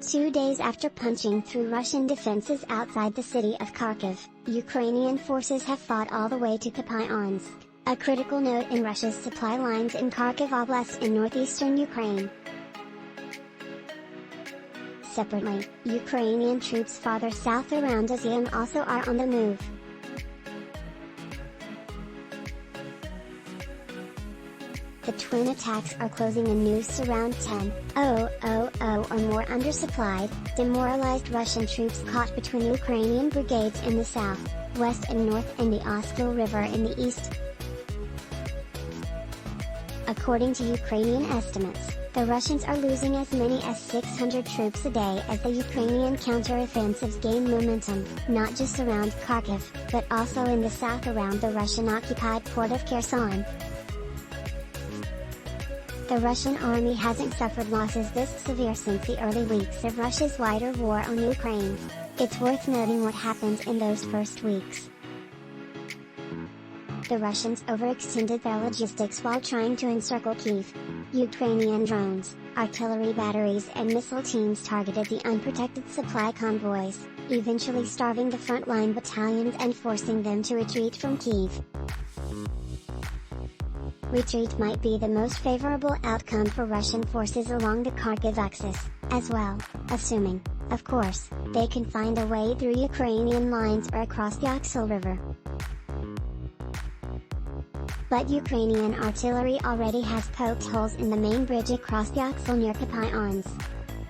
2 days after punching through Russian defenses outside the city of Kharkiv, Ukrainian forces have fought all the way to Kupyansk, a critical node in Russia's supply lines in Kharkiv Oblast in northeastern Ukraine. Separately, Ukrainian troops farther south around Izium also are on the move. The twin attacks are closing a noose around 10,000 or more undersupplied, demoralized Russian troops caught between Ukrainian brigades in the south, west and north and the Oskil River in the east. According to Ukrainian estimates, the Russians are losing as many as 600 troops a day as the Ukrainian counteroffensives gain momentum, not just around Kharkiv, but also in the south around the Russian-occupied port of Kherson. The Russian army hasn't suffered losses this severe since the early weeks of Russia's wider war on Ukraine. It's worth noting what happened in those first weeks. The Russians overextended their logistics while trying to encircle Kyiv. Ukrainian drones, artillery batteries and missile teams targeted the unprotected supply convoys, eventually starving the frontline battalions and forcing them to retreat from Kyiv. Retreat might be the most favorable outcome for Russian forces along the Kharkiv axis, as well, assuming, of course, they can find a way through Ukrainian lines or across the Oksil River. But Ukrainian artillery already has poked holes in the main bridge across the Oksil near Kupyansk.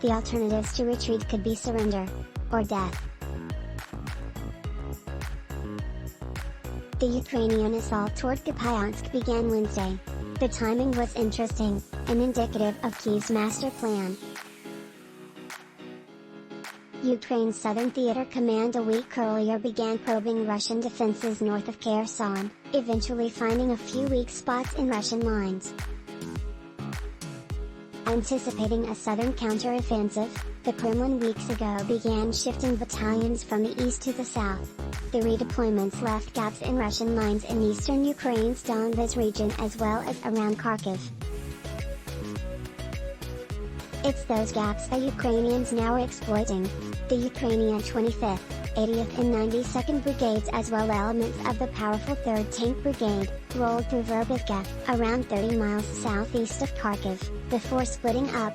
The alternatives to retreat could be surrender, or death. The Ukrainian assault toward Kupyansk began Wednesday. The timing was interesting, and indicative of Kyiv's master plan. Ukraine's Southern Theater Command a week earlier began probing Russian defenses north of Kherson, eventually finding a few weak spots in Russian lines. Anticipating a southern counteroffensive, the Kremlin weeks ago began shifting battalions from the east to the south. The redeployments left gaps in Russian lines in eastern Ukraine's Donbas region as well as around Kharkiv. It's those gaps that Ukrainians now are exploiting. The Ukrainian 25th, 80th and 92nd Brigades as well elements of the powerful 3rd Tank Brigade, rolled through Verbivka, around 30 miles southeast of Kharkiv, before splitting up.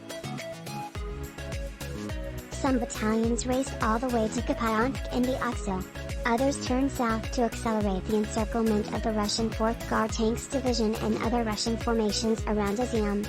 Some battalions raced all the way to Kupyansk and the Oksil. Others turned south to accelerate the encirclement of the Russian 4th Guard Tanks Division and other Russian formations around Izium.